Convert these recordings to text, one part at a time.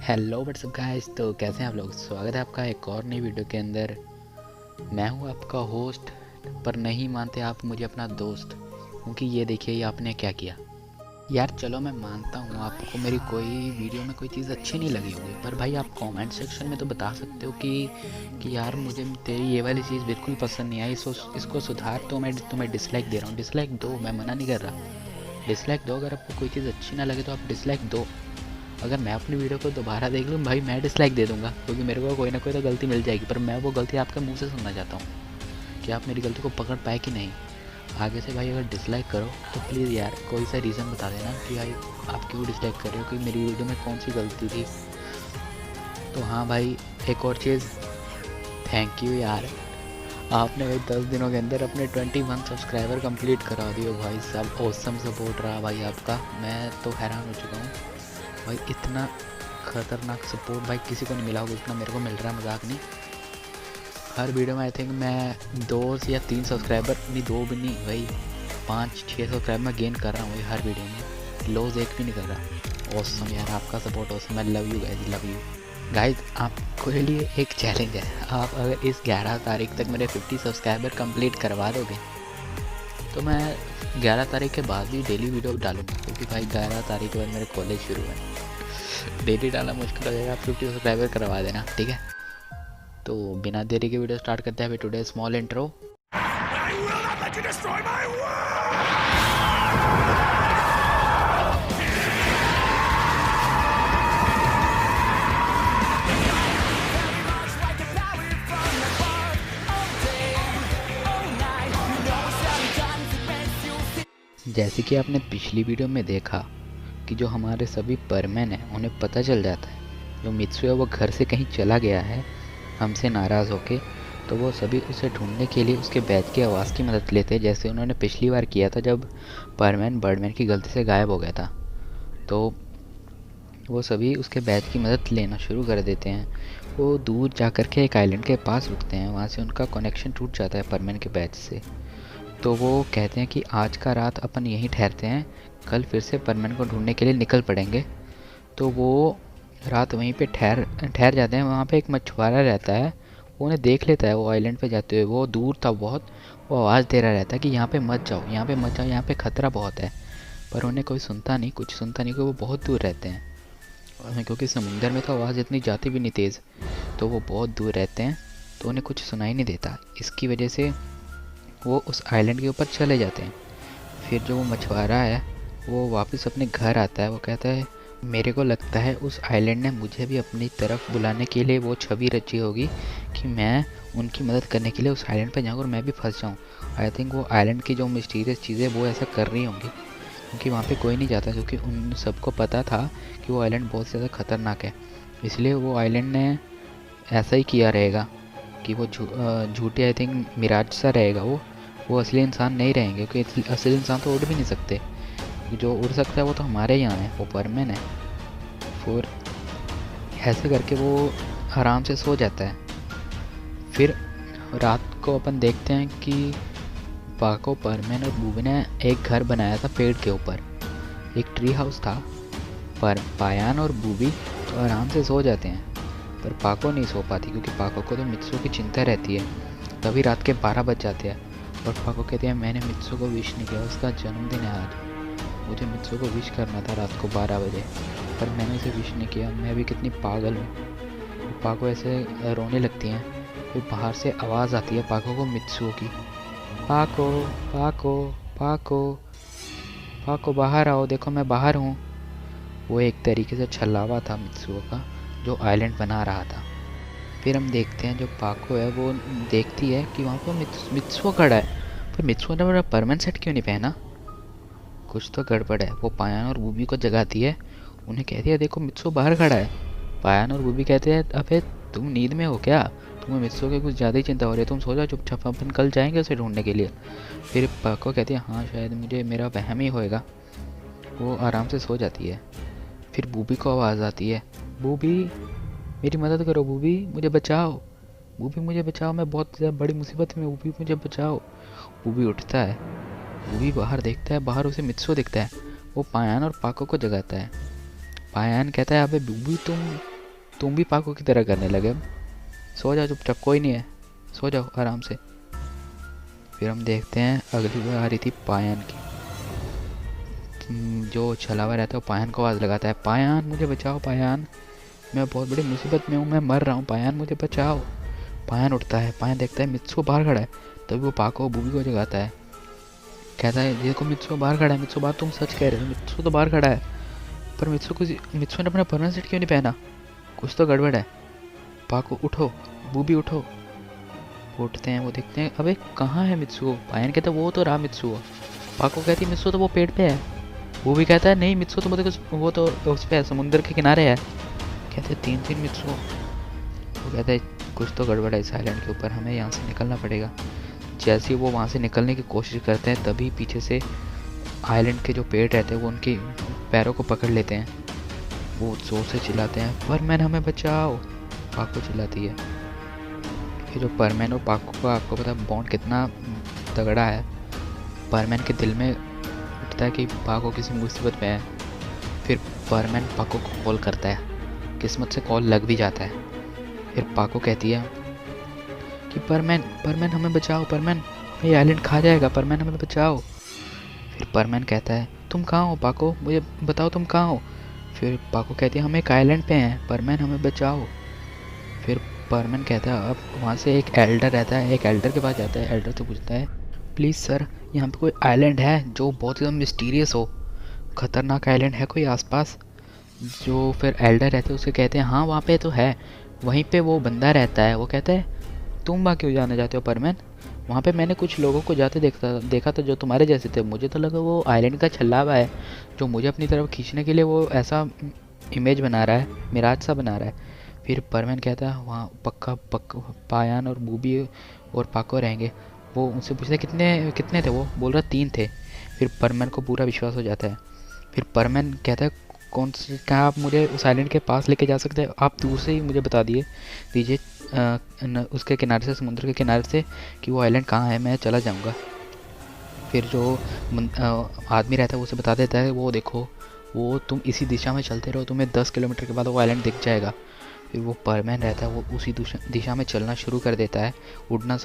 Hello what's up guys. तो कैसे हैं आप लोग। स्वागत है आपका एक और नई वीडियो के अंदर। मैं हूं आपका होस्ट, पर नहीं मानते आप मुझे अपना दोस्त, क्योंकि ये देखिए ये आपने क्या किया। यार चलो मैं मानता हूँ आपको मेरी कोई वीडियो में कोई चीज़ अच्छी नहीं लगी होगी, पर भाई आप कमेंट सेक्शन में तो बता सकते हो कि यार मुझे तेरी ये वाली चीज़ बिल्कुल पसंद नहीं आई, इसको सुधार। तो मैं तुम्हें डिसलाइक दे रहा हूँ, डिसलाइक दो, मैं मना नहीं कर रहा। डिसलाइक दो, अगर आपको कोई चीज़ अच्छी ना लगे तो आप डिसलाइक दो। अगर मैं अपनी वीडियो को दोबारा देख लूँ भाई, मैं डिसलाइक दे दूंगा, क्योंकि मेरे को कोई ना कोई तो गलती मिल जाएगी। पर मैं वो गलती आपके मुंह से सुनना चाहता हूँ कि आप मेरी गलती को पकड़ पाए कि नहीं। आगे से भाई अगर डिसलाइक करो तो प्लीज़ यार कोई सा रीज़न बता देना कि भाई आप क्यों डिसलाइक कर रहे हो, कि मेरी वीडियो में कौन सी गलती थी। तो हाँ भाई, एक और चीज़, थैंक यू यार, आपने भाई 10 दिनों के अंदर अपने 21 सब्सक्राइबर कंप्लीट करा दिए भाई साहब। ऑसम सपोर्ट रहा भाई आपका, मैं तो हैरान हो चुका हूँ भाई। इतना खतरनाक सपोर्ट भाई किसी को नहीं मिला होगा जितना मेरे को मिल रहा है, मजाक नहीं। हर वीडियो में आई थिंक मैं 2 या 3 सब्सक्राइबर, नहीं 2 भी नहीं भाई, 5-6 सब्सक्राइबर मैं गेन कर रहा हूँ भाई हर वीडियो में। लॉस एक भी नहीं कर रहा। ऑसम यार, आपका support awesome. I love you guys, love you guys. आपको लिए एक चैलेंज है, आप अगर इस 11 तारीख तक मेरे 50 सब्सक्राइबर कंप्लीट करवा दोगे तो मैं 11 तारीख के बाद भी डेली वीडियो डालूंगा, क्योंकि भाई 11 तारीख के बाद मेरे कॉलेज शुरू है। डेली डालना मुश्किल हो जाएगा, आप 50 सब्सक्राइबर करवा देना, ठीक है। तो बिना देरी के वीडियो स्टार्ट करते हैं टुडे स्मॉल इंट्रो। जैसे कि आपने पिछली वीडियो में देखा कि जो हमारे सभी परमैन हैं उन्हें पता चल जाता है जो मित्सु है वो घर से कहीं चला गया है हमसे नाराज़ होके, तो वो सभी उसे ढूंढने के लिए उसके बैच की आवाज़ की मदद लेते हैं, जैसे उन्होंने पिछली बार किया था जब परमैन बर्डमैन की गलती से गायब हो गया था। तो वो सभी उसके बैच की मदद लेना शुरू कर देते हैं। वो दूर जा कर के एक आइलैंड के पास रुकते हैं, वहाँ से उनका कनेक्शन टूट जाता है परमैन के बैच से। तो वो कहते हैं कि आज का रात अपन यहीं ठहरते हैं, कल फिर से परमैन को ढूंढने के लिए निकल पड़ेंगे। तो वो रात वहीं पे ठहर जाते हैं। वहाँ पे एक मछुआरा रहता है, वो उन्हें देख लेता है वो आइलैंड पे जाते हुए। वो दूर था बहुत, वो आवाज़ दे रहा रहता है कि यहाँ पे मत जाओ, यहाँ पे मत जाओ, यहाँ पे खतरा बहुत है। पर उन्हें कोई सुनता नहीं, कुछ सुनता नहीं, क्योंकि वो बहुत दूर रहते हैं। और क्योंकि समुंदर में तो आवाज़ इतनी जाती भी नहीं तेज़, तो वो बहुत दूर रहते हैं, तो उन्हें कुछ सुनाई नहीं देता। इसकी वजह से वो उस आइलैंड के ऊपर चले जाते हैं। फिर जो वो मछुआरा है वो वापस अपने घर आता है। वो कहता है मेरे को लगता है उस आइलैंड ने मुझे भी अपनी तरफ बुलाने के लिए वो छवि रची होगी कि मैं उनकी मदद करने के लिए उस आइलैंड पर जाऊँ और मैं भी फंस जाऊँ। आई थिंक वो आइलैंड की जो मिस्टीरियस चीज़ें वो ऐसा कर रही होंगी, क्योंकि वहाँ पे कोई नहीं जाता, क्योंकि उन सबको पता था कि वो आइलैंड बहुत ज़्यादा ख़तरनाक है। इसलिए वो आइलैंड ने ऐसा ही किया रहेगा कि वो झूठी आई थिंक मिराज सा रहेगा। वो असली इंसान नहीं रहेंगे, क्योंकि असली इंसान तो उड़ भी नहीं सकते। जो उड़ सकता है वो तो हमारे यहाँ है, वो परमैन है। फिर ऐसे करके वो आराम से सो जाता है। फिर रात को अपन देखते हैं कि पाको, परमैन और बूबी ने एक घर बनाया था पेड़ के ऊपर, एक ट्री हाउस था। पर पायान और बूबी तो आराम से सो जाते हैं, पर पाको नहीं सो पाती, क्योंकि पाको को तो मित्सु की चिंता रहती है। तभी रात के 12 बज जाते हैं और पाको कहते हैं मैंने मित्सु को विश नहीं किया, उसका जन्मदिन है आज, मुझे मित्सु को विश करना था रात को 12 बजे, पर मैंने उसे विश नहीं किया, मैं भी कितनी पागल हूँ। पाको ऐसे रोने लगती हैं। फिर बाहर से आवाज़ आती है पाको को मित्सु की, पाको पाको पाको पाको बाहर आओ, देखो मैं बाहर हूँ। वो एक तरीके से छलावा था मित्सुओ का, जो आइलैंड बना रहा था। फिर हम देखते हैं जो पाको है वो देखती है कि वहाँ पर मित्सुओ खड़ा है, पर मित्सुओ ने मेरा परमानेंट सेट क्यों नहीं पहना, कुछ तो गड़बड़ है। वो पायान और बूबी को जगाती है, उन्हें कहती है देखो मित्सुओ बाहर खड़ा है। पायान और बूबी कहते हैं अबे तुम नींद में हो क्या, तुम्हें मित्सुओ की कुछ ज़्यादा ही चिंता हो रही है, तुम सो जाओ चुपचाप, अपन कल जाएंगे उसे ढूंढने के लिए। फिर पाको कहती है हाँ शायद मुझे मेरा वहम ही होएगा। वो आराम से सो जाती है। फिर बूबी को आवाज़ आती है, बूबी मेरी मदद करो, बूबी मुझे बचाओ, बूबी मुझे बचाओ, मैं बहुत ज़्यादा बड़ी मुसीबत में, बूबी मुझे बचाओ। बूबी उठता है, बूबी बाहर देखता है, बाहर उसे मित्सु दिखता है। वो पायान और पाको को जगाता है। पायान कहता है अबे बूबी तुम तुम भी पाको की तरह करने लगे। अब सो जाओ चुपचाप, कोई नहीं है, सो जाओ आराम से। फिर हम देखते हैं अगली बार आ रही थी पायन की। जो छलावा रहता है वो पायन को आवाज़ लगाता है, पायन मुझे बचाओ, पायन मैं बहुत बड़ी मुसीबत में हूँ, मैं मर रहा हूँ, पायन मुझे बचाओ। पायन उठता है, पायन देखता है मित्सु बाहर खड़ा है। तभी वो पाको और बूबी को जगाता है, कहता है देखो मित्सु बाहर खड़ा है, मित्सु बात तुम सच कह रहे हो, मित्सु तो बाहर खड़ा है। पर मित्सु ने अपना परमानेंट सेट क्यों नहीं पहना, कुछ तो गड़बड़ है। पाको उठो, बूबी उठो। उठते हैं, वो देखते हैं अबे कहाँ है मित्सु। पायन कहता है वो तो रहा मित्सु। पाको कहती है मित्सु तो वो पेड़ पे है। वो भी कहता है नहीं मित्सु तो वो तो उस पे है, समुद्र के किनारे है। कहते हैं तीन मित्सु। वो कहता है कुछ तो गड़बड़ है इस आइलैंड के ऊपर, हमें यहाँ से निकलना पड़ेगा। जैसे ही वो वहाँ से निकलने की कोशिश करते हैं तभी पीछे से आइलैंड के जो पेड़ रहते हैं वो उनके पैरों को पकड़ लेते हैं। वो जोर से चिल्लाते हैं परमैन हमें बचाओ, पाको चिल्लाती है। ये जो परमैन और पाको का आपको पता है बॉन्ड कितना तगड़ा है। परमैन के दिल में उठता है कि पाको किसी मुसीबत में है। फिर परमैन पाको को कॉल करता है, किस्मत से कॉल लग भी जाता है। फिर पाको कहती है कि परमैन हमें बचाओ, परमैन ये आइलैंड खा जाएगा, परमैन हमें बचाओ। फिर परमैन कहता है तुम कहाँ हो पाको, मुझे बताओ तुम कहाँ हो। फिर पाको कहती है हम एक आइलैंड पे हैं, परमैन हमें बचाओ। फिर परमैन कहता है अब वहाँ से एक एल्डर रहता है, एक एल्डर के पास जाता है। एल्डर से पूछता है प्लीज़ सर यहाँ पे कोई आइलैंड है जो बहुत ही मिस्टीरियस हो, ख़तरनाक आइलैंड है कोई आसपास। जो फिर एल्डर रहते हैं उसके कहते हैं हाँ वहाँ पे तो है, वहीं पे वो बंदा रहता है। वो कहता है तुम वहाँ क्यों जाना चाहते हो परमैन, वहाँ पे मैंने कुछ लोगों को जाते देखा था जो तुम्हारे जैसे थे, मुझे तो लगा वो आइलैंड का छल्लावा है जो मुझे अपनी तरफ खींचने के लिए वो ऐसा इमेज बना रहा है, मिराज सा बना रहा है। फिर परमैन कहता है वहाँ पक्का पायन और बूबी और पाको रहेंगे। वो उनसे पूछता है कितने कितने थे, वो बोल रहा 3 थे। फिर परमैन को पूरा विश्वास हो जाता है। फिर परमैन कहता है कौन से, क्या आप मुझे उस आइलैंड के पास लेके जा सकते हैं, आप दूर से ही मुझे बता दीजिए उसके किनारे से, समुद्र के किनारे से कि वो आइलैंड कहाँ है, मैं चला जाऊँगा। फिर जो आदमी रहता है उसे बता देता है वो देखो वो तुम इसी दिशा में चलते रहो, तुम्हें 10 किलोमीटर के बाद वो आइलैंड दिख जाएगा। फिर वो परमैन रहता है वो उसी दिशा में चलना शुरू कर देता है, उड़ना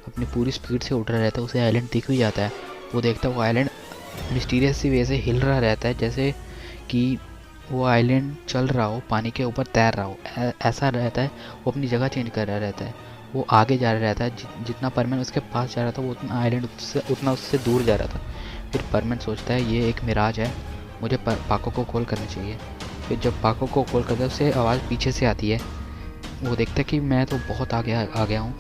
अपनी पूरी स्पीड से उड़ रहा रहता है। उसे आइलैंड दिख भी जाता है। वो देखता है वो आइलैंड मिस्टीरियस सी वे से हिल रहा रहता है, जैसे कि वो आइलैंड चल रहा हो, पानी के ऊपर तैर रहा हो, ऐसा रहता है। वो अपनी जगह चेंज कर रहा रहता है, वो आगे जा रहा रहता है। जितना परमैन उसके पास जा रहा था वो उतना आइलैंड उतना उससे दूर जा रहा था। फिर परमैन सोचता है ये एक मिराज है, मुझे पाको को कॉल करना चाहिए। फिर जब पाको को कॉल करता है उससे आवाज़ पीछे से आती है। वो देखता है कि मैं तो बहुत आगे आ गया हूँ।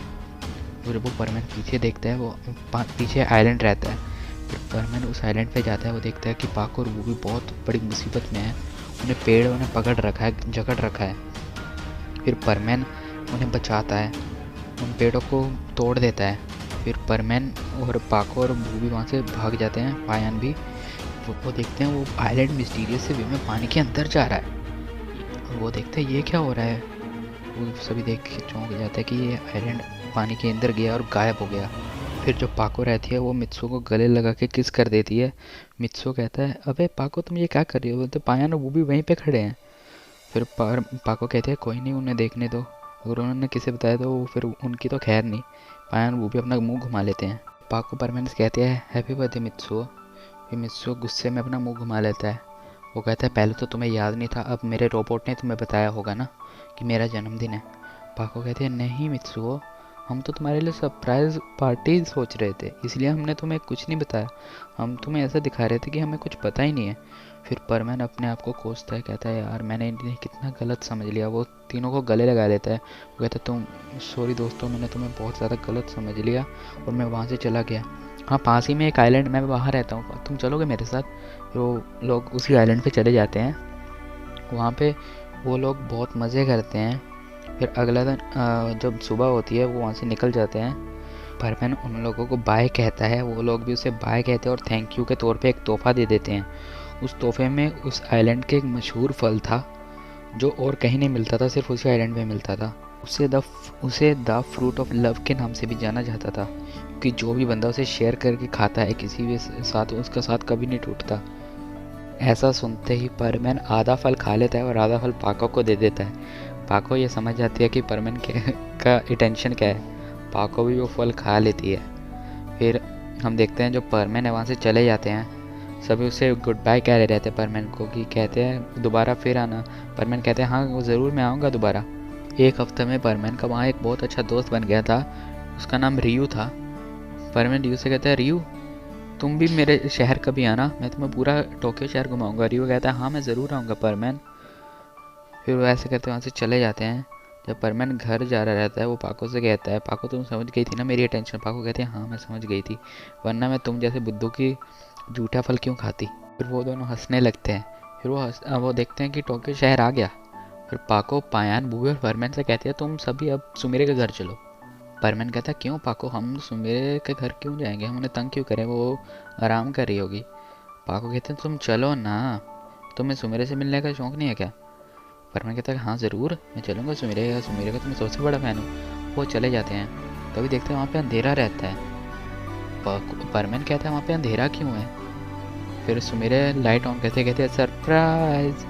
फिर वो परमैन पीछे देखता है, वो पीछे आइलैंड रहता है। फिर परमैन उस आइलैंड पे जाता है। वो देखता है कि पाको और वो भी बहुत बड़ी मुसीबत में है, उन्हें पेड़ उन्हें पकड़ रखा है, जकड़ रखा है। फिर परमैन उन्हें बचाता है, उन पेड़ों को तोड़ देता है। फिर परमैन और पाको और बूबी वहाँ से भाग जाते हैं, पायन भी। वो देखते हैं वो आइलैंड मिस्टीरियस से वे में पानी के अंदर जा रहा है। वो देखते हैं ये क्या हो रहा है। वो सभी देख के चौंक जाता है कि ये आइलैंड पानी के अंदर गया और गायब हो गया। फिर जो पाको रहती है वो मित्सु को गले लगा के किस कर देती है। मित्सु कहता है अबे पाको तुम ये क्या कर रही हो, बोलते पायन और वो भी वहीं पे खड़े हैं। फिर पाको कहते हैं कोई नहीं उन्हें देखने दो, अगर उन्होंने किसे बताया तो फिर उनकी तो खैर नहीं। पायन वो भी अपना मुंह घुमा लेते हैं। पाको परमैन कहते हैं हैप्पी बर्थडे मित्सु। फिर मित्सु गुस्से में अपना मुंह घुमा लेता है। वो कहता है पहले तो तुम्हें याद नहीं था, अब मेरे रोबोट ने तुम्हें बताया होगा ना कि मेरा जन्मदिन है। पाको कहते हैं नहीं मित्सु, हम तो तुम्हारे लिए सरप्राइज़ पार्टी सोच रहे थे, इसलिए हमने तुम्हें कुछ नहीं बताया, हम तुम्हें ऐसा दिखा रहे थे कि हमें कुछ पता ही नहीं है। फिर परमैन अपने आप को कोसता है, कहता है यार मैंने इन्हें कितना गलत समझ लिया। वो तीनों को गले लगा लेता है। वो कहता है तुम सॉरी दोस्तों, मैंने तुम्हें बहुत ज़्यादा गलत समझ लिया और मैं वहाँ से चला गया। हाँ पास ही में एक आइलैंड, मैं वहाँ रहता हूँ, तुम चलोगे मेरे साथ। तो लोग उसी आइलैंड पे चले जाते हैं। वहाँ पे वो लोग बहुत मज़े करते हैं। फिर अगला दिन जब सुबह होती है वो वहाँ से निकल जाते हैं। परमैन उन लोगों को बाय कहता है, वो लोग भी उसे बाय कहते हैं और थैंक यू के तौर पे एक तोहफ़ा दे देते हैं। उस तोहफे में उस आइलैंड के एक मशहूर फल था जो और कहीं नहीं मिलता था, सिर्फ उसी आइलैंड में मिलता था। उसे द फ्रूट ऑफ लव के नाम से भी जाना जाता था, क्योंकि जो भी बंदा उसे शेयर करके खाता है किसी भी साथ, उसका साथ कभी नहीं टूटता। ऐसा सुनते ही परमैन आधा फल खा लेता है और आधा फल पाको को दे देता है। पाको ये समझ जाती है कि परमेन का इंटेंशन क्या है। पाको भी वो फल खा लेती है। फिर हम देखते हैं जो परमेन है वहाँ से चले जाते हैं। सभी उससे गुड बाय कह रहे रहते हैं परमेन को, कि कहते हैं दोबारा फिर आना। परमेन कहते हैं हाँ वो ज़रूर मैं आऊँगा दोबारा। एक हफ्ते में परमेन का वहाँ एक बहुत अच्छा दोस्त बन गया था, उसका नाम रियू था। परमेन रियू से कहता है रियू तुम भी मेरे शहर कभी आना, मैं तुम्हें पूरा टोक्यो शहर घुमाऊंगा। रियू कहता है हाँ मैं ज़रूर आऊँगा परमेन। फिर वो ऐसे करते वहाँ से चले जाते हैं। जब परमेन घर जा रहा रहता है वो पाको से कहता है पाको तुम समझ गई थी ना मेरी टेंशन। पाको कहते हैं हाँ मैं समझ गई थी, वरना मैं तुम जैसे बुद्धू की जूठा फल क्यों खाती। फिर वो दोनों हंसने लगते हैं। फिर वो देखते हैं कि टोक्यो शहर आ गया। फिर पाको पायान बूबे और परमेन से कहती है तुम सभी अब सुमेरे के घर चलो। परमेन कहता है क्यों पाको, हम सुमेरे के घर क्यों जाएंगे, हम उन्हें तंग क्यों करें, वो आराम कर रही होगी। पाको कहते हैं तुम चलो ना, तुम्हें सुमेरे से मिलने का शौक नहीं है क्या। परमेन कहता है हाँ ज़रूर मैं चलूँगा सुमेरे का, सुमेरे का तो मैं सबसे बड़ा फ़ैन हूँ। वो चले जाते हैं। तभी देखते हैं वहाँ पे अंधेरा रहता है। परमेन कहता है वहाँ पे अंधेरा क्यों है। फिर सुमेरे लाइट ऑन करते कहते हैं सरप्राइज।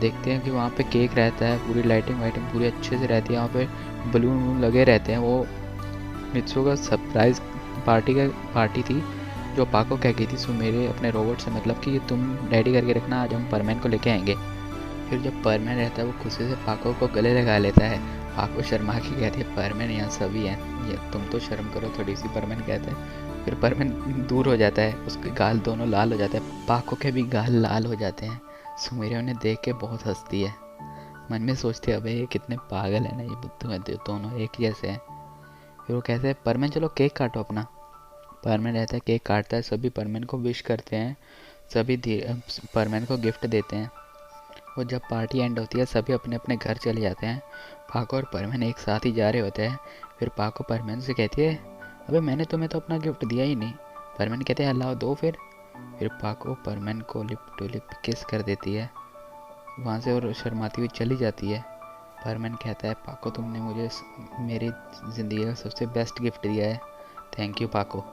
देखते हैं कि वहाँ पे केक रहता है, पूरी लाइटिंग वाइटिंग पूरी अच्छे से रहती है, वहाँ पे बलून वलून लगे रहते हैं। वो मित्सु का सरप्राइज पार्टी थी जो पाको कह गई थी सुमेरे अपने रोबोट से, मतलब कि तुम रेडी करके रखना आज हम परमेन को लेके आएंगे। फिर जब परमेन रहता है वो खुशी से पाको को गले लगा लेता है। पाको शर्मा के कहती है परमेन यहाँ सभी हैं, ये तुम तो शर्म करो थोड़ी सी, परमेन कहते हैं। फिर परमेन दूर हो जाता है, उसके गाल दोनों लाल हो जाते हैं, पाको के भी गाल लाल हो जाते हैं। सुमेरे उन्हें देख के बहुत हंसती है, मन में सोचती है अबे ये कितने पागल है ना, ये बुद्धू हैं दोनों एक ही जैसे हैं। फिर वो कहते हैं परमेन चलो केक काटो अपना। परमेन रहता है केक काटता है, सभी परमेन को विश करते हैं, सभी परमेन को गिफ्ट देते हैं। और जब पार्टी एंड होती है सभी अपने अपने घर चले जाते हैं। पाको और परमेन एक साथ ही जा रहे होते हैं। फिर पाको परमेन से कहती है अबे मैंने तुम्हें तो अपना गिफ्ट दिया ही नहीं। परमेन कहते हैं अल्लाह दो। फिर पाको परमेन को लिप टू लिप किस कर देती है वहाँ से और शर्माती हुई चली जाती है। परमेन कहता है पाको तुमने मुझे मेरी ज़िंदगी का सबसे बेस्ट गिफ्ट दिया है, थैंक यू पाको।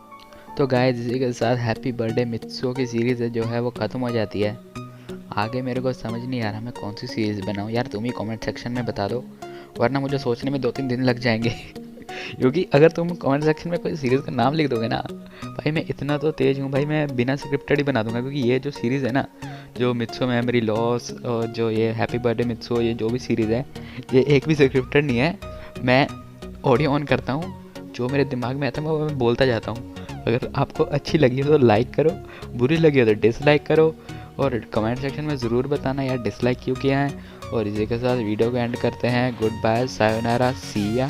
तो गाइस इसी के साथ हैप्पी बर्थडे मित्सुओ की सीरीज़ जो है वो ख़त्म हो जाती है। आगे मेरे को समझ नहीं आ रहा मैं कौन सी सीरीज़ बनाऊँ यार, तुम ही कमेंट सेक्शन में बता दो, वरना मुझे सोचने में 2-3 दिन लग जाएंगे क्योंकि अगर तुम कमेंट सेक्शन में कोई सीरीज़ का नाम लिख दोगे ना भाई, मैं इतना तो तेज़ हूँ भाई, मैं बिना स्क्रिप्टेड ही बना दूंगा। क्योंकि ये जो सीरीज़ है ना, जो मित्सुओ मेमोरी लॉस और जो ये हैप्पी बर्थडे मित्सुओ, ये जो भी सीरीज़ है ये एक भी स्क्रिप्टेड नहीं है। मैं ऑडियो ऑन करता हूँ, जो मेरे दिमाग में आता है मैं बोलता जाता हूँ। अगर आपको अच्छी लगी हो तो लाइक करो, बुरी लगी हो तो डिसलाइक करो, और कमेंट सेक्शन में ज़रूर बताना यार डिसलाइक क्यों किया है। और इसी के साथ वीडियो को एंड करते हैं। गुड बाय, सायोनारा, सी या।